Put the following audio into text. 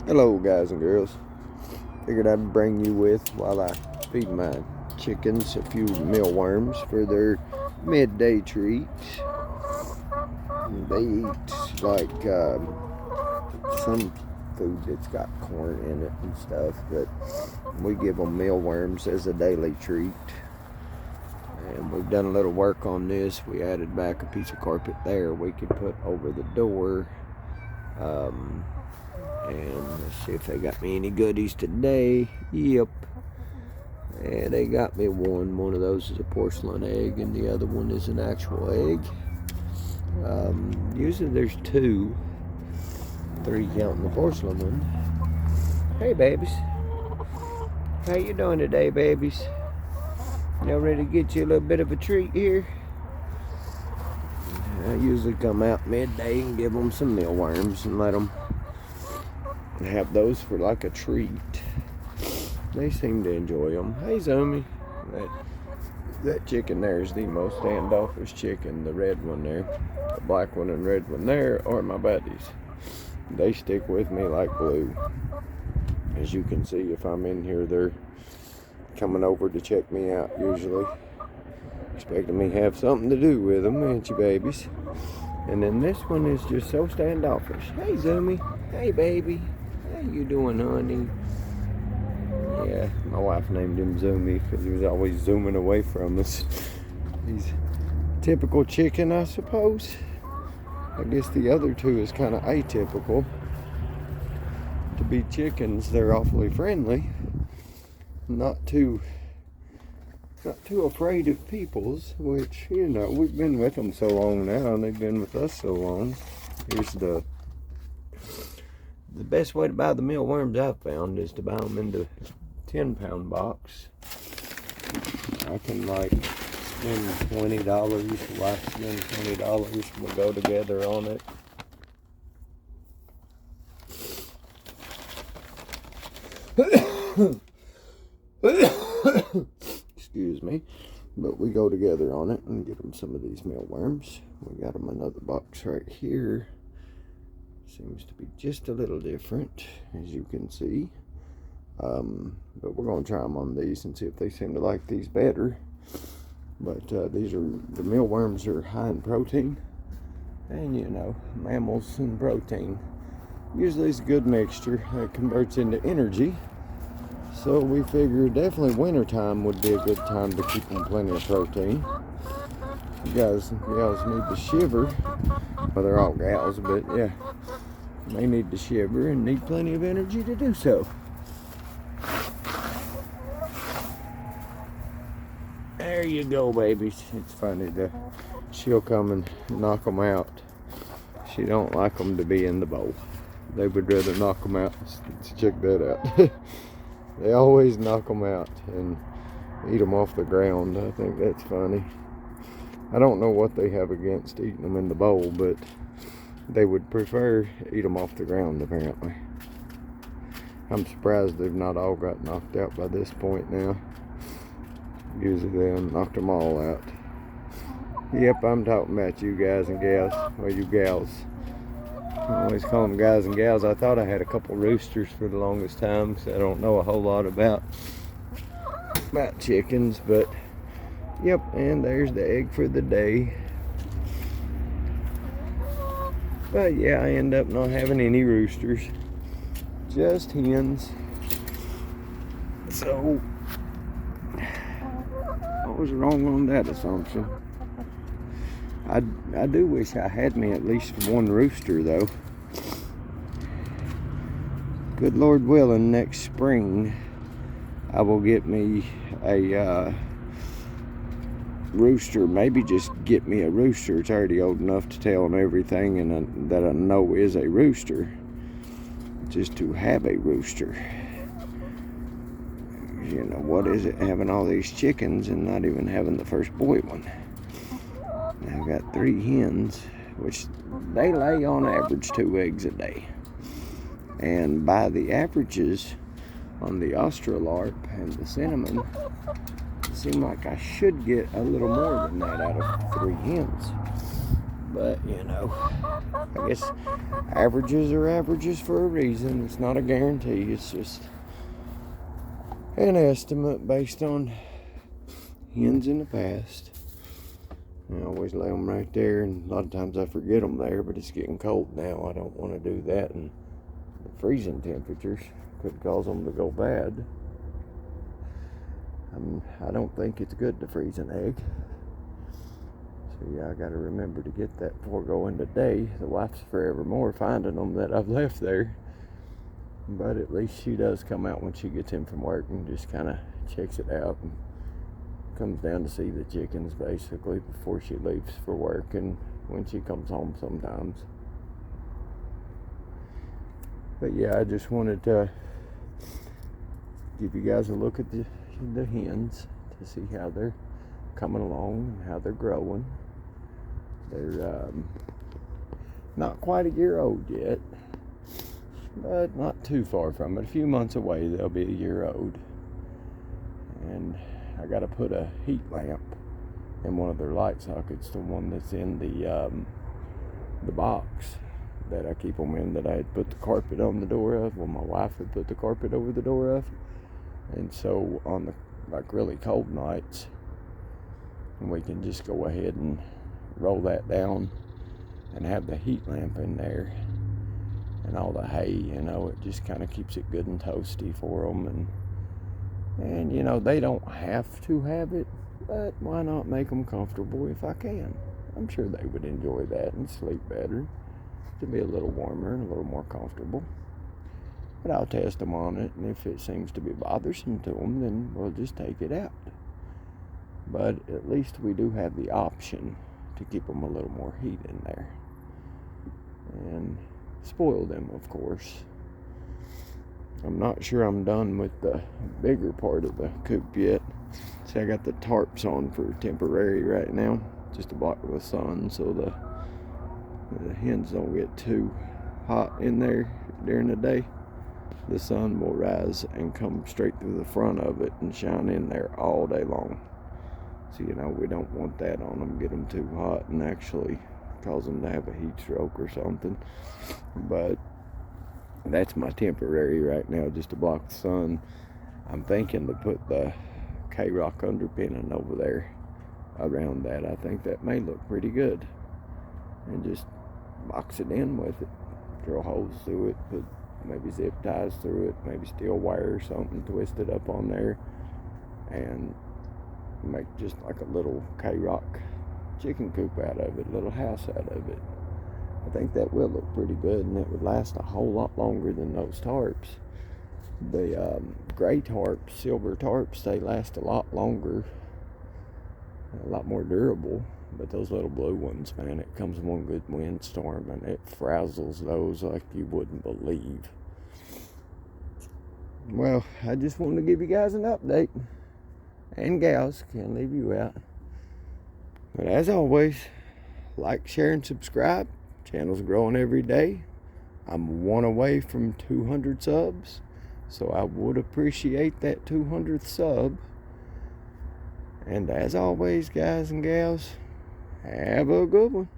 Hello guys and girls. Figured I'd bring you with while I feed my chickens a few mealworms for their midday treat. They eat like some food that's got corn in it and stuff, but we give them mealworms as a daily treat. And we've done a little work on this. We added back a piece of carpet there we could put over the door. And let's see if they got me any goodies today. Yep. And they got me one. One of those is a porcelain egg, and the other one is an actual egg. Usually there's two. Three counting the porcelain one. Hey, babies. How you doing today, babies? Y'all ready to get you a little bit of a treat here? I usually come out midday and give them some mealworms and let them have those for like a treat. They seem to enjoy them. Hey, Zomi. That chicken there is the most standoffish chicken. The red one there, the black one and red one there are my buddies. They stick with me like glue. As you can see, if I'm in here, they're coming over to check me out usually, expecting me to have something to do with them, ain't you, babies? And then this one is just so standoffish. Hey, Zomi. Hey, baby. How you doing, honey? Yeah, my wife named him Zoomy because he was always zooming away from us. He's typical chicken, I suppose. I guess the other two is kind of atypical. To be chickens, they're awfully friendly. Not too afraid of peoples, which, you know, we've been with them so long now, and they've been with us so long. Here's the best way to buy the mealworms I've found is to buy them in the 10-pound box. I can like spend $20, wife spend $20, we'll go together on it. Excuse me, but we go together on it and get them some of these mealworms. We got them another box right here. Seems to be just a little different, as you can see. But we're going to try them on these and see if they seem to like these better. But these are, the mealworms are high in protein. And, you know, mammals and protein. Usually it's a good mixture that converts into energy. So we figure definitely wintertime would be a good time to keep them plenty of protein. You guys need to shiver. Well, they're all gals, but yeah. They need to shiver and need plenty of energy to do so. There you go, babies. It's funny that she'll come and knock them out. She don't like them to be in the bowl. They would rather knock them out. Check that out. They always knock them out and eat them off the ground. I think that's funny. I don't know what they have against eating them in the bowl, but they would prefer eat them off the ground, apparently. I'm surprised they've not all got knocked out by this point now. Usually they knocked them all out. Yep, I'm talking about you guys and gals. Well, you gals. I always call them guys and gals. I thought I had a couple roosters for the longest time, so I don't know a whole lot about chickens, but yep, and there's the egg for the day. But yeah, I end up not having any roosters, just hens. So I was wrong on that assumption. I do wish I had me at least one rooster though. Good Lord willing, next spring I will get me a rooster. Maybe just get me a rooster. It's already old enough to tell them everything and that I know is a rooster. Just to have a rooster. You know, what is it having all these chickens and not even having the first boy one? Now I've got 3 hens, which they lay on average 2 eggs a day. And by the averages on the Australarp and the cinnamon, it seemed like I should get a little more than that out of 3 hens. But, you know, I guess averages are averages for a reason. It's not a guarantee. It's just an estimate based on hens in the past. I always lay them right there, and a lot of times I forget them there, but it's getting cold now. I don't want to do that, and the freezing temperatures could cause them to go bad. I don't think it's good to freeze an egg. So yeah, I got to remember to get that before going today. The wife's forever more finding them that I've left there. But at least she does come out when she gets in from work and just kind of checks it out and comes down to see the chickens basically before she leaves for work and when she comes home sometimes. But yeah, I just wanted to give you guys a look at the hens to see how they're coming along and how they're growing. They're not quite a year old yet, but not too far from it. A few months away they'll be a year old. And I got to put a heat lamp in one of their light sockets, the one that's in the box that I keep them in, that I had put the carpet on the door of. Well, my wife had put the carpet over the door of. And so on the really cold nights, we can just go ahead and roll that down and have the heat lamp in there. And all the hay, you know, it just kind of keeps it good and toasty for them. And you know, they don't have to have it, but why not make them comfortable if I can? I'm sure they would enjoy that and sleep better, to be a little warmer and a little more comfortable. But I'll test them on it, and if it seems to be bothersome to them, then we'll just take it out. But at least we do have the option to keep them a little more heat in there. And spoil them, of course. I'm not sure I'm done with the bigger part of the coop yet. See, I got the tarps on for temporary right now, just to block the sun so the hens don't get too hot in there during the day. The sun will rise and come straight through the front of it and shine in there all day long. So, you know, we don't want that on them, get them too hot and actually cause them to have a heat stroke or something. But that's my temporary right now, just to block the sun. I'm thinking to put the K-Rock underpinning over there around that. I think that may look pretty good. And just box it in with it. Drill holes through it, put maybe zip ties through it, maybe steel wire or something, twist it up on there, and make just like a little K-Rock chicken coop out of it, a little house out of it. I think that will look pretty good, and it would last a whole lot longer than those tarps. The gray tarps, silver tarps, they last a lot longer, a lot more durable. But those little blue ones, man, it comes one good windstorm and it frazzles those like you wouldn't believe. Well, I just wanted to give you guys an update. And gals, can't leave you out. But as always, like, share, and subscribe. Channel's growing every day. I'm one away from 200 subs, so I would appreciate that 200th sub. And as always, guys and gals, have a good one.